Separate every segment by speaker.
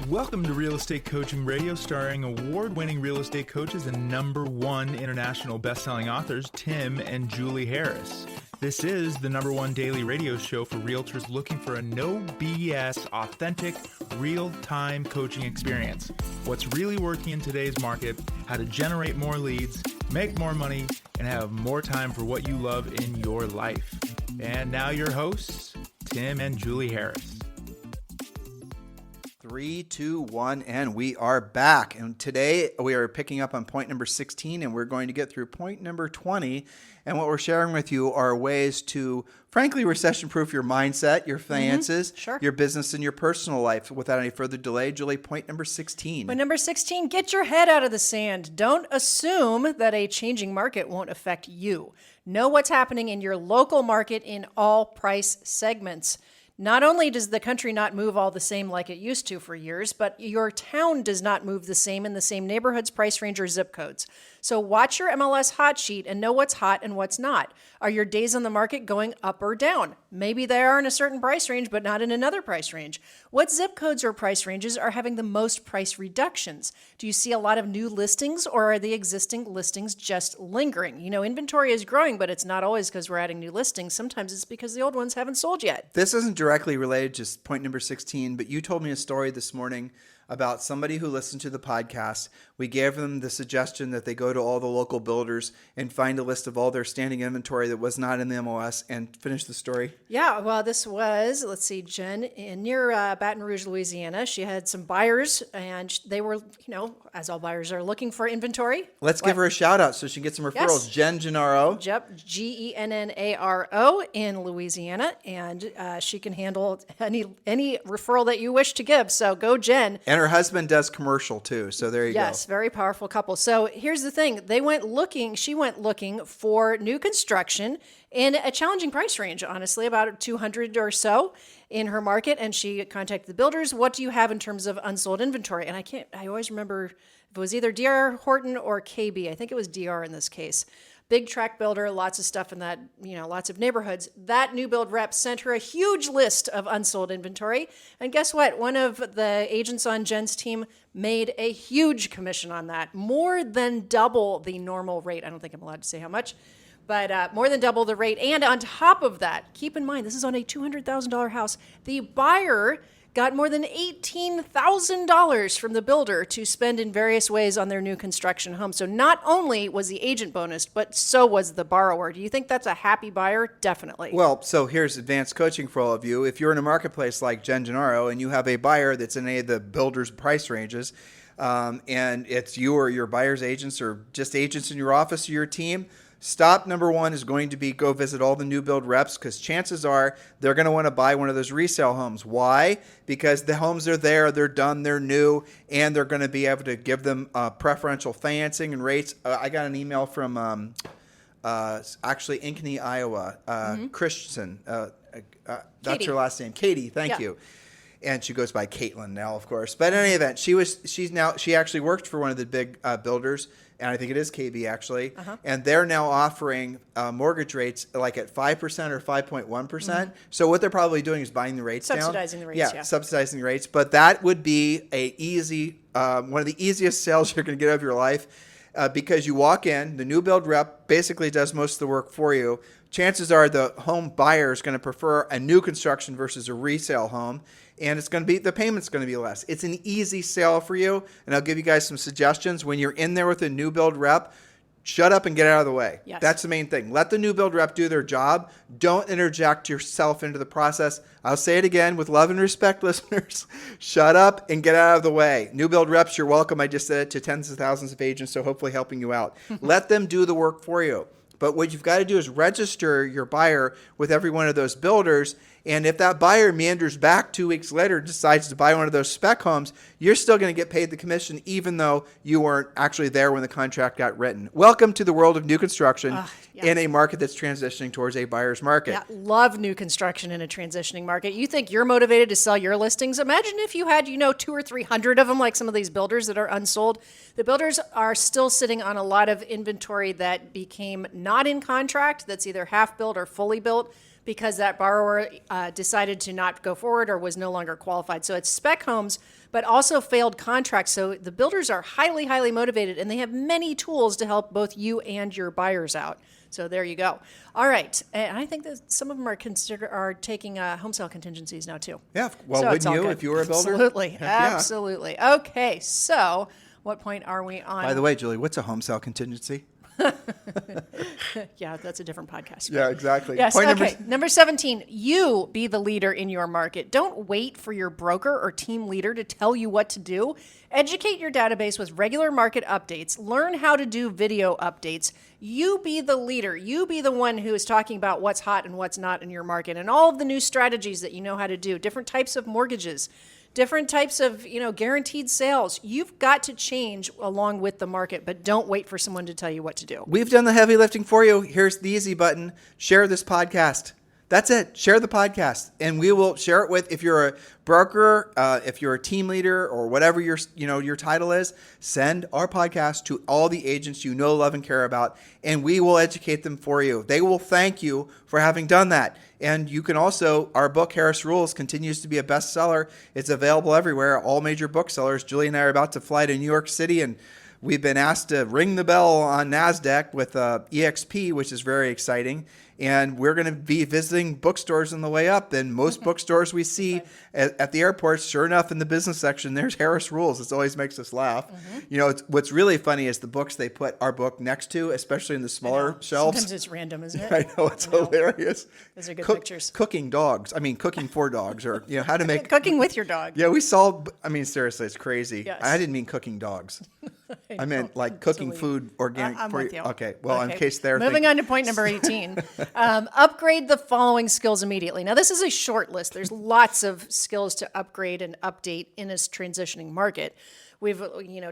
Speaker 1: Welcome to Real Estate Coaching Radio, starring award-winning real estate coaches and #1 international best-selling authors, Tim and Julie Harris. This is the #1 daily radio show for realtors looking for a no BS, authentic, real-time coaching experience. What's really working in today's market, how to generate more leads, make more money, and have more time for what you love in your life. And now your hosts, Tim and Julie Harris.
Speaker 2: 3, 2, 1, and we are back. And today we are picking up on point number 16, and we're going to get through point number 20. And what we're sharing with you are ways to, frankly, recession-proof your mindset, your finances, your business, and your personal life. Without any further delay, Julie, point number 16.
Speaker 3: Point number 16, get your head out of the sand. Don't assume that a changing market won't affect you. Know what's happening in your local market in all price segments. Not only does the country not move all the same like it used to for years, but your town does not move the same in the same neighborhoods, price range, or zip codes. So watch your MLS hot sheet and know what's hot and what's not. Are your days on the market going up or down? Maybe they are in a certain price range, but not in another price range. What zip codes or price ranges are having the most price reductions? Do you see a lot of new listings, or are the existing listings just lingering? You know, inventory is growing, but it's not always because we're adding new listings. Sometimes it's because the old ones haven't sold yet.
Speaker 2: This isn't directly related to point number 16, but you told me a story this morning about somebody who listened to the podcast. We gave them the suggestion that they go to all the local builders and find a list of all their standing inventory that was not in the MLS and finish the story.
Speaker 3: Yeah, well, this was, let's see, Jen, near Baton Rouge, Louisiana. She had some buyers, and they were, as all buyers are, looking for inventory.
Speaker 2: Let's give her a shout out so she can get some referrals.
Speaker 3: Yes.
Speaker 2: Jen Gennaro.
Speaker 3: Yep, Gennaro in Louisiana, and she can handle any referral that you wish to give. So go, Jen.
Speaker 2: And her husband does commercial too, so there you go.
Speaker 3: Yes, very powerful couple. So here's the thing. She went looking for new construction in a challenging price range, honestly, about 200 or so in her market. And she contacted the builders. What do you have in terms of unsold inventory? And I always remember if it was either DR Horton or KB. I think it was DR in this case. Big tract builder, lots of stuff in that, lots of neighborhoods. That new build rep sent her a huge list of unsold inventory. And guess what? One of the agents on Jen's team made a huge commission on that, more than double the normal rate. I don't think I'm allowed to say how much, but more than double the rate. And on top of that, keep in mind, this is on a $200,000 house. The buyer got more than $18,000 from the builder to spend in various ways on their new construction home. So not only was the agent bonused, but so was the borrower. Do you think that's a happy buyer? Definitely.
Speaker 2: Well, so here's advanced coaching for all of you. If you're in a marketplace like Jen Gennaro and you have a buyer that's in any of the builder's price ranges, and it's you or your buyer's agents or just agents in your office or your team, stop number 1 is going to be go visit all the new build reps, because chances are they're going to want to buy one of those resale homes. Why? Because the homes are there, they're done, they're new, and they're going to be able to give them preferential financing and rates. I got an email from actually Ankeny, Iowa, Christensen. That's her last name. Katie, thank you. And she goes by Caitlin now, of course. But in any event, she actually worked for one of the big builders, and I think it is KB actually. And they're now offering mortgage rates like at 5% or 5.1%. So what they're probably doing is buying the rates down.
Speaker 3: Subsidizing the rates, yeah.
Speaker 2: Subsidizing the rates. But that would be one of the easiest sales you're going to get of your life, because you walk in, the new build rep basically does most of the work for you. Chances are the home buyer is going to prefer a new construction versus a resale home, and it's going to be, the payment's going to be less. It's an easy sale for you, and I'll give you guys some suggestions. When you're in there with a new build rep, shut up and get out of the way.
Speaker 3: Yes.
Speaker 2: That's the main thing. Let the new build rep do their job. Don't interject yourself into the process. I'll say it again with love and respect, listeners. Shut up and get out of the way. New build reps, you're welcome. I just said it to tens of thousands of agents, so hopefully helping you out. Let them do the work for you. But what you've got to do is register your buyer with every one of those builders. And if that buyer meanders back 2 weeks later, decides to buy one of those spec homes, you're still going to get paid the commission, even though you weren't actually there when the contract got written. Welcome to the world of new construction in a market that's transitioning towards a buyer's market.
Speaker 3: Yeah, love new construction in a transitioning market. You think you're motivated to sell your listings? Imagine if you had, 200 or 300 of them, like some of these builders that are unsold. The builders are still sitting on a lot of inventory that became not in contract, that's either half built or fully built. because that borrower decided to not go forward or was no longer qualified. So it's spec homes, but also failed contracts. So the builders are highly, highly motivated, and they have many tools to help both you and your buyers out. So there you go. All right. And I think that some of them are taking home sale contingencies now too.
Speaker 2: Yeah. Well,
Speaker 3: so
Speaker 2: wouldn't you if you were a builder?
Speaker 3: Absolutely.
Speaker 2: Heck yeah.
Speaker 3: Absolutely. Okay. So what point are we on?
Speaker 2: By the way, Julie, what's a home sale contingency?
Speaker 3: Yeah, that's a different podcast.
Speaker 2: Yeah, exactly.
Speaker 3: Yes.
Speaker 2: Point
Speaker 3: Okay. Number 17, you be the leader in your market. Don't wait for your broker or team leader to tell you what to do. Educate your database with regular market updates. Learn how to do video updates. You be the leader. You be the one who is talking about what's hot and what's not in your market and all of the new strategies that you know how to do, different types of mortgages, different types of, guaranteed sales. You've got to change along with the market, but don't wait for someone to tell you what to do.
Speaker 2: We've done the heavy lifting for you. Here's the easy button. Share this podcast. That's it. Share the podcast, and we will share it with, if you're a broker, if you're a team leader, or whatever your title is, send our podcast to all the agents you know, love, and care about, and we will educate them for you. They will thank you for having done that. And you can also, our book, Harris Rules, continues to be a bestseller. It's available everywhere, all major booksellers. Julie and I are about to fly to New York City, and we've been asked to ring the bell on NASDAQ with EXP, which is very exciting. And we're going to be visiting bookstores on the way up. And most bookstores we see at the airports, sure enough, in the business section, there's Harris Rules. It always makes us laugh. What's really funny is the books they put our book next to, especially in the smaller shelves.
Speaker 3: Sometimes it's random, isn't it?
Speaker 2: I know, it's hilarious.
Speaker 3: Those are good pictures.
Speaker 2: Cooking for dogs, or how to make
Speaker 3: cooking with your dog.
Speaker 2: Yeah, we saw. I mean, seriously, it's crazy.
Speaker 3: Yes.
Speaker 2: I didn't mean cooking dogs. I meant like cooking food organic.
Speaker 3: I'm with you.
Speaker 2: Okay. Well, in case they're
Speaker 3: moving on to point number 18. Upgrade the following skills immediately. Now, this is a short list. There's lots of skills to upgrade and update in this transitioning market. We've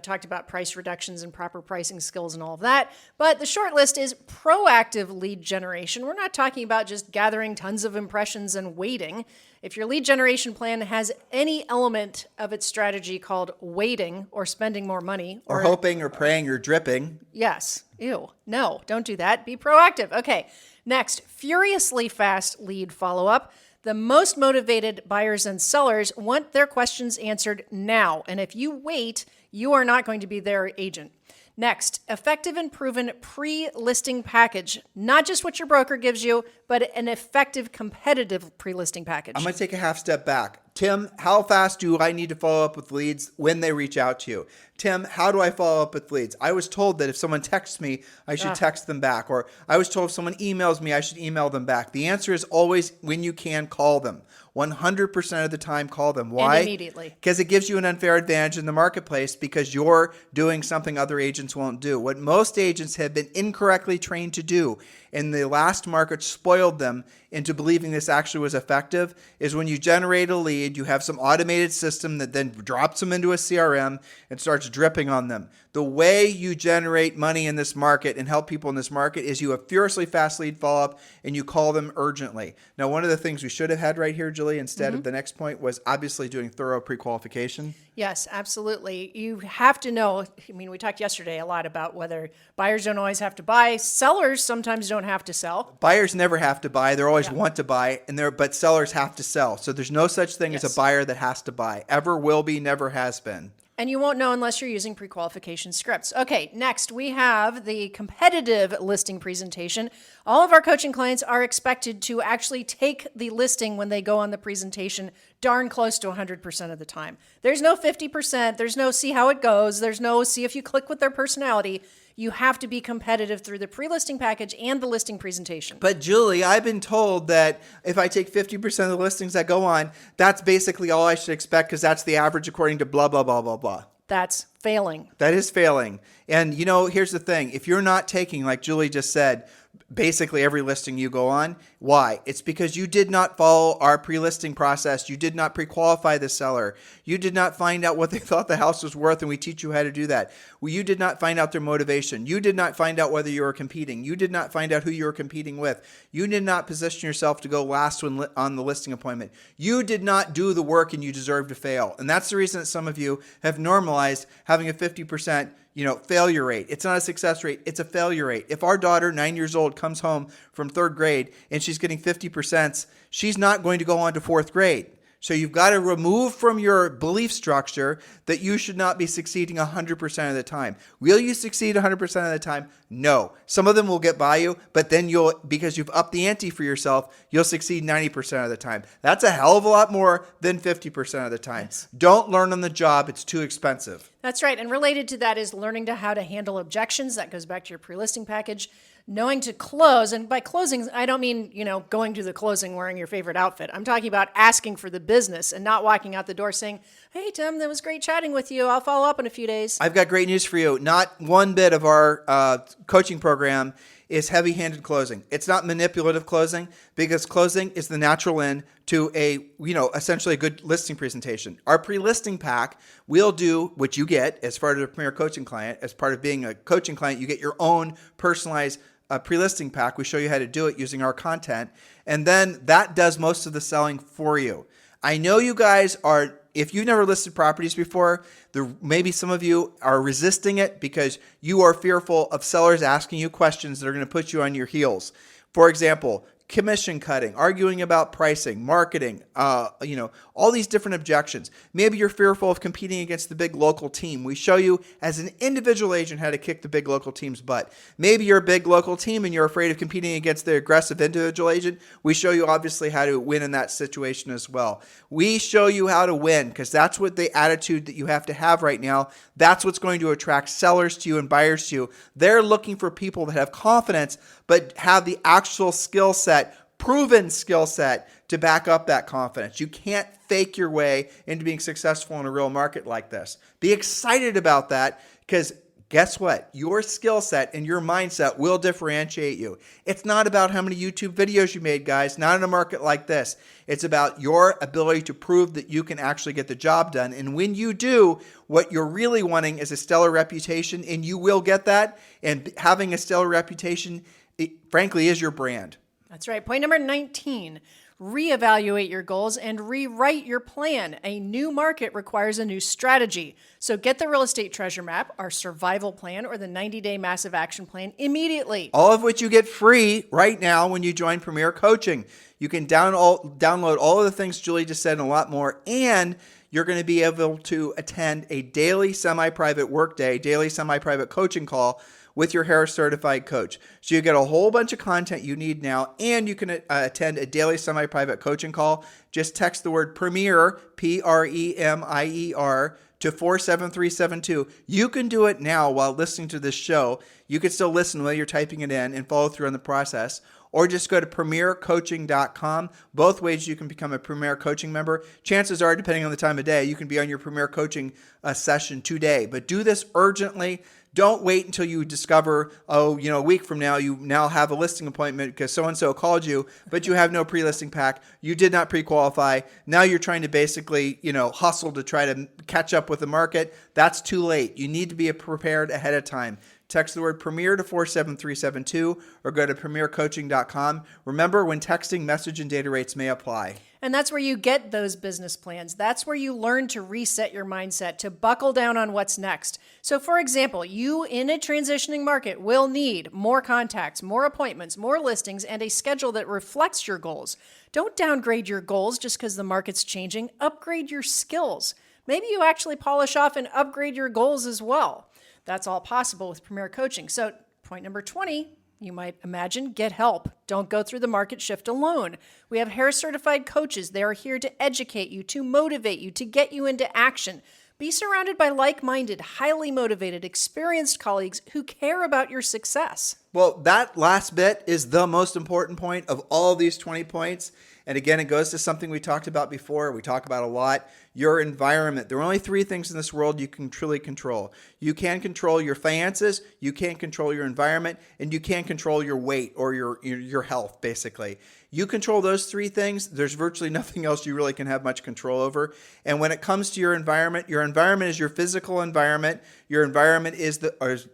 Speaker 3: talked about price reductions and proper pricing skills and all of that. But the short list is proactive lead generation. We're not talking about just gathering tons of impressions and waiting. If your lead generation plan has any element of its strategy called waiting or spending more money
Speaker 2: or hoping or praying or dripping.
Speaker 3: Yes. Ew. No, don't do that. Be proactive. Okay. Next, furiously fast lead follow-up. The most motivated buyers and sellers want their questions answered now. And if you wait, you are not going to be their agent. Next, effective and proven pre-listing package. Not just what your broker gives you, but an effective competitive pre-listing package.
Speaker 2: I'm going to take a half step back. Tim, how fast do I need to follow up with leads when they reach out to you? Tim, how do I follow up with leads? I was told that if someone texts me, I should text them back. Or I was told if someone emails me, I should email them back. The answer is always, when you can, call them. 100% of the time, call them. Why?
Speaker 3: And immediately.
Speaker 2: Because it gives you an unfair advantage in the marketplace because you're doing something other agents won't do. What most agents have been incorrectly trained to do, and the last market spoiled them into believing this actually was effective, is when you generate a lead, you have some automated system that then drops them into a CRM and starts dripping on them. The way you generate money in this market and help people in this market is you have furiously fast lead follow-up and you call them urgently. Now, one of the things we should have had right here, Julie, instead of the next point was obviously doing thorough pre-qualification.
Speaker 3: Yes, absolutely. You have to know, I mean, we talked yesterday a lot about whether buyers don't always have to buy. Sellers sometimes don't have to sell.
Speaker 2: Buyers never have to buy. They always want to buy, but sellers have to sell. So there's no such thing as a buyer that has to buy. Ever will be, never has been.
Speaker 3: And you won't know unless you're using pre-qualification scripts. Okay, next we have the competitive listing presentation. All of our coaching clients are expected to actually take the listing when they go on the presentation darn close to 100% of the time. There's no 50%. There's no see how it goes. There's no see if you click with their personality. You have to be competitive through the pre-listing package and the listing presentation.
Speaker 2: But Julie, I've been told that if I take 50% of the listings that go on, that's basically all I should expect because that's the average according to blah, blah, blah, blah, blah.
Speaker 3: That's failing.
Speaker 2: That is failing. And here's the thing. If you're not taking, like Julie just said, basically every listing you go on, why? It's because you did not follow our pre-listing process. You did not pre-qualify the seller. You did not find out what they thought the house was worth, and we teach you how to do that. You did not find out their motivation. You did not find out whether you were competing. You did not find out who you were competing with. You did not position yourself to go last on the listing appointment. You did not do the work, and you deserve to fail. And that's the reason that some of you have normalized having having a 50%, failure rate. It's not a success rate. It's a failure rate. If our daughter, 9 years old, comes home from third grade and she's getting 50%, she's not going to go on to fourth grade. So you've got to remove from your belief structure that you should not be succeeding 100% of the time. Will you succeed 100% of the time? No. Some of them will get by you, but then because you've upped the ante for yourself, you'll succeed 90% of the time. That's a hell of a lot more than 50% of the time.
Speaker 3: Yes.
Speaker 2: Don't learn on the job. It's too expensive.
Speaker 3: That's right. And related to that is learning how to handle objections. That goes back to your pre-listing package. Knowing to close, and by closing, I don't mean, going to the closing wearing your favorite outfit. I'm talking about asking for the business and not walking out the door saying, hey, Tim, that was great chatting with you. I'll follow up in a few days.
Speaker 2: I've got great news for you. Not one bit of our coaching program is heavy-handed closing. It's not manipulative closing, because closing is the natural end to essentially a good listing presentation. Our pre-listing pack will do what you get as part of a Premier Coaching client. As part of being a coaching client, you get your own personalized pre-listing pack. We show you how to do it using our content, and then that does most of the selling for you. I know you guys are, if you've never listed properties before, maybe some of you are resisting it because you are fearful of sellers asking you questions that are going to put you on your heels. For example, commission cutting, arguing about pricing, marketing, all these different objections. Maybe you're fearful of competing against the big local team. We show you as an individual agent how to kick the big local team's butt. Maybe you're a big local team and you're afraid of competing against the aggressive individual agent. We show you obviously how to win in that situation as well. We show you how to win because that's what the attitude that you have to have right now. That's what's going to attract sellers to you and buyers to you. They're looking for people that have confidence but have the actual skill set, proven skill set to back up that confidence. You can't fake your way into being successful in a real market like this. Be excited about that because guess what? Your skill set and your mindset will differentiate you. It's not about how many YouTube videos you made, guys, not in a market like this. It's about your ability to prove that you can actually get the job done. And when you do, what you're really wanting is a stellar reputation, and you will get that. And having a stellar reputation, frankly, is your brand.
Speaker 3: That's right. Point number 19, reevaluate your goals and rewrite your plan. A new market requires a new strategy. So get the real estate treasure map, our survival plan, or the 90-day massive action plan immediately.
Speaker 2: All of which you get free right now when you join Premier Coaching. You can download all of the things Julie just said and a lot more, and you're going to be able to attend a daily semi-private workday, daily semi-private coaching call with your Harris certified coach. So you get a whole bunch of content you need now, and you can attend a daily semi-private coaching call. Just text the word Premier, Premier, to 47372. You can do it now while listening to this show. You can still listen while you're typing it in and follow through on the process. Or just go to premiercoaching.com. Both ways you can become a Premier Coaching member. Chances are, depending on the time of day, you can be on your Premier Coaching session today. But do this urgently. Don't wait until you discover, a week from now, you now have a listing appointment because so-and-so called you, but you have no pre-listing pack. You did not pre-qualify. Now you're trying to basically, hustle to try to catch up with the market. That's too late. You need to be prepared ahead of time. Text the word Premier to 47372 or go to premiercoaching.com. Remember, when texting, message and data rates may apply.
Speaker 3: And that's where you get those business plans. That's where you learn to reset your mindset, to buckle down on what's next. So for example, you in a transitioning market will need more contacts, more appointments, more listings, and a schedule that reflects your goals. Don't downgrade your goals just because the market's changing. Upgrade your skills. Maybe you actually polish off and upgrade your goals as well. That's all possible with Premier Coaching. So point number 20, you might imagine, get help. Don't go through the market shift alone. We have Harris certified coaches. They are here to educate you, to motivate you, to get you into action. Be surrounded by like-minded, highly motivated, experienced colleagues who care about your success.
Speaker 2: Well, that last bit is the most important point of all of these 20 points. And again, it goes to something we talked about before. We talk about a lot. Your environment. There are only 3 things in this world you can truly control. You can control your finances, you can't control your environment, and you can't control your weight or your health, basically. You control those 3 things. There's virtually nothing else you really can have much control over. And when it comes to your environment is your physical environment. Your environment is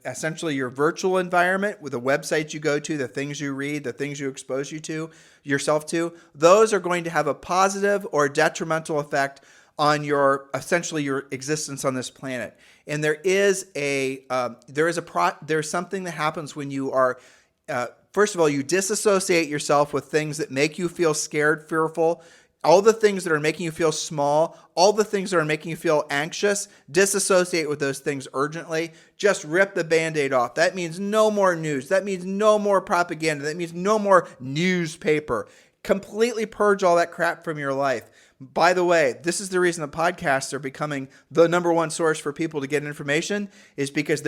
Speaker 2: essentially your virtual environment with the websites you go to, the things you read, the things you expose yourself to. Those are going to have a positive or detrimental effect on your essentially your existence on this planet. And there's something that happens when you are first of all, you disassociate yourself with things that make you feel scared, fearful, all the things that are making you feel small, all the things that are making you feel anxious. Disassociate with those things urgently. Just rip the Band-Aid off. That means no more news. That means no more propaganda. That means no more newspaper. Completely purge all that crap from your life. By the way, this is the reason the podcasts are becoming the number one source for people to get information, is because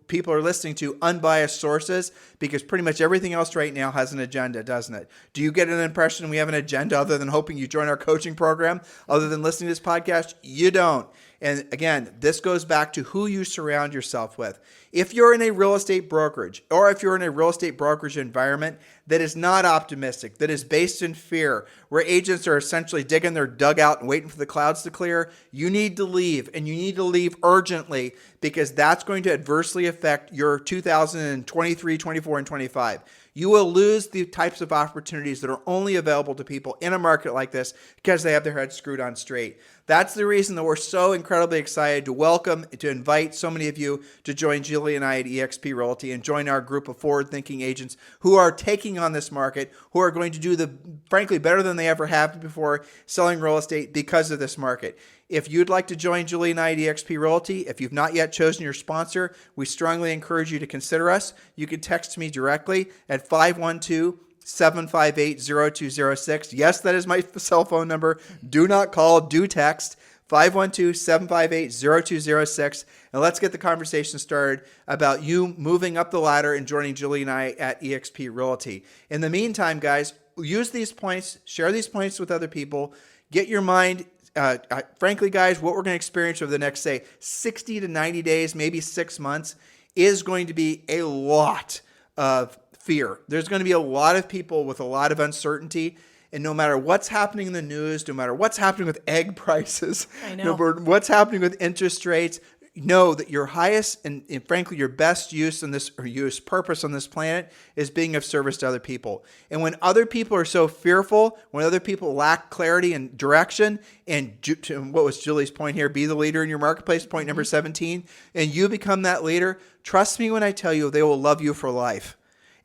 Speaker 2: people are listening to unbiased sources, because pretty much everything else right now has an agenda, doesn't it? Do you get an impression we have an agenda other than hoping you join our coaching program, other than listening to this podcast? You don't. And again, this goes back to who you surround yourself with. If you're in a real estate brokerage, or if you're in a real estate brokerage environment that is not optimistic, that is based in fear, where agents are essentially digging their dugout and waiting for the clouds to clear, you need to leave, and you need to leave urgently, because that's going to adversely affect your 2023, 24, and 25. You will lose the types of opportunities that are only available to people in a market like this because they have their heads screwed on straight. That's the reason that we're so incredibly excited to invite so many of you to join Julie and I at eXp Realty and join our group of forward-thinking agents who are taking on this market, who are going to do frankly, better than they ever have before selling real estate because of this market. If you'd like to join Julie and I at eXp Realty, if you've not yet chosen your sponsor, we strongly encourage you to consider us. You can text me directly at 512-758-0206. Yes, that is my cell phone number. Do not call, do text. 512-758-0206. And let's get the conversation started about you moving up the ladder and joining Julie and I at eXp Realty. In the meantime, guys, use these points, share these points with other people, get your mind. Frankly, guys, what we're going to experience over the next, say, 60 to 90 days, maybe 6 months, is going to be a lot of fear. There's going to be a lot of people with a lot of uncertainty. And no matter what's happening in the news, no matter what's happening with egg prices, no matter what's happening with interest rates, know that your highest and frankly your best use in this, or use purpose on this planet, is being of service to other people. And when other people are so fearful, when other people lack clarity and direction, and what was Julie's point here, be the leader in your marketplace, point number 17, and you become that leader, trust me when I tell you, they will love you for life.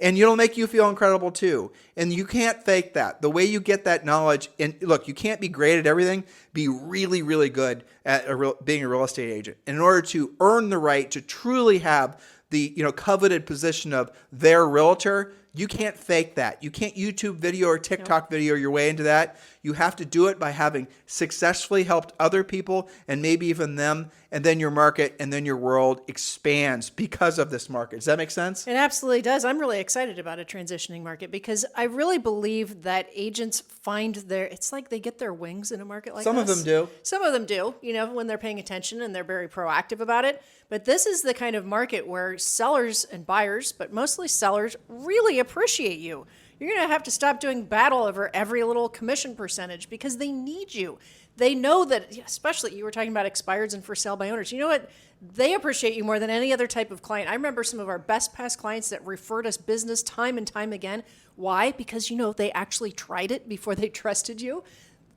Speaker 2: And it'll make you feel incredible too. And you can't fake that. The way you get that knowledge, and look, you can't be great at everything. Be really, really good at being a real estate agent. And in order to earn the right to truly have the coveted position of their realtor, you can't fake that. You can't YouTube video or TikTok video your way into that. You have to do it by having successfully helped other people and maybe even them, and then your market and then your world expands because of this market. Does that make sense?
Speaker 3: It absolutely does. I'm really excited about a transitioning market because I really believe that agents find it's like they get their wings in a market like this.
Speaker 2: Some of them do.
Speaker 3: Some of them do, when they're paying attention and they're very proactive about it. But this is the kind of market where sellers and buyers, but mostly sellers, really appreciate you. You're going to have to stop doing battle over every little commission percentage because they need you. They know that, especially you were talking about expireds and for sale by owners. You know what? They appreciate you more than any other type of client. I remember some of our best past clients that referred us business time and time again. Why? Because, they actually tried it before they trusted you.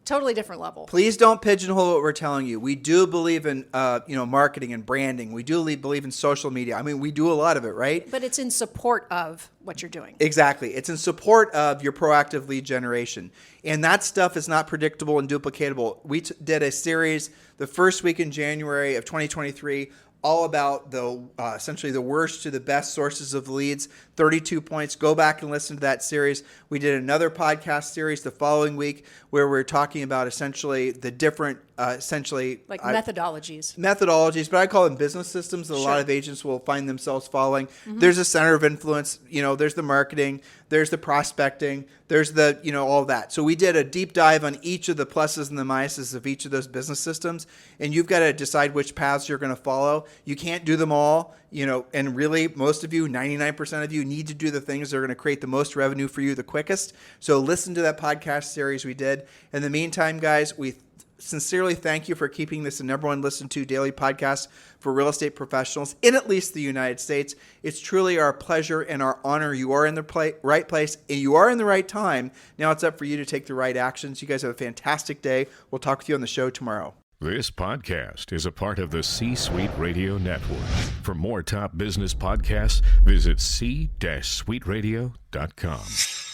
Speaker 3: Totally different level.
Speaker 2: Please don't pigeonhole what we're telling you. We do believe in, marketing and branding. We do believe in social media. I mean, we do a lot of it, right?
Speaker 3: But it's in support of what you're doing.
Speaker 2: Exactly. It's in support of your proactive lead generation. And that stuff is not predictable and duplicatable. We did a series the first week in January of 2023 all about essentially the worst to the best sources of leads, 32 points. Go back and listen to that series. We did another podcast series the following week where we're talking about essentially the different, methodologies, but I call them business systems that a lot of agents will find themselves following. Mm-hmm. There's a center of influence, there's the marketing, there's the prospecting, there's the, all that. So we did a deep dive on each of the pluses and the minuses of each of those business systems, and you've got to decide which paths you're going to follow. You can't do them all, and really most of you, 99% of you, need to do the things that are going to create the most revenue for you the quickest. So listen to that podcast series we did. In the meantime, guys, we sincerely thank you for keeping this the number one listened to daily podcast for real estate professionals in at least the United States. It's truly our pleasure and our honor. You are in the right place and you are in the right time. Now it's up for you to take the right actions. You guys have a fantastic day. We'll talk with you on the show tomorrow.
Speaker 4: This podcast is a part of the C-Suite Radio Network. For more top business podcasts, visit c-suiteradio.com.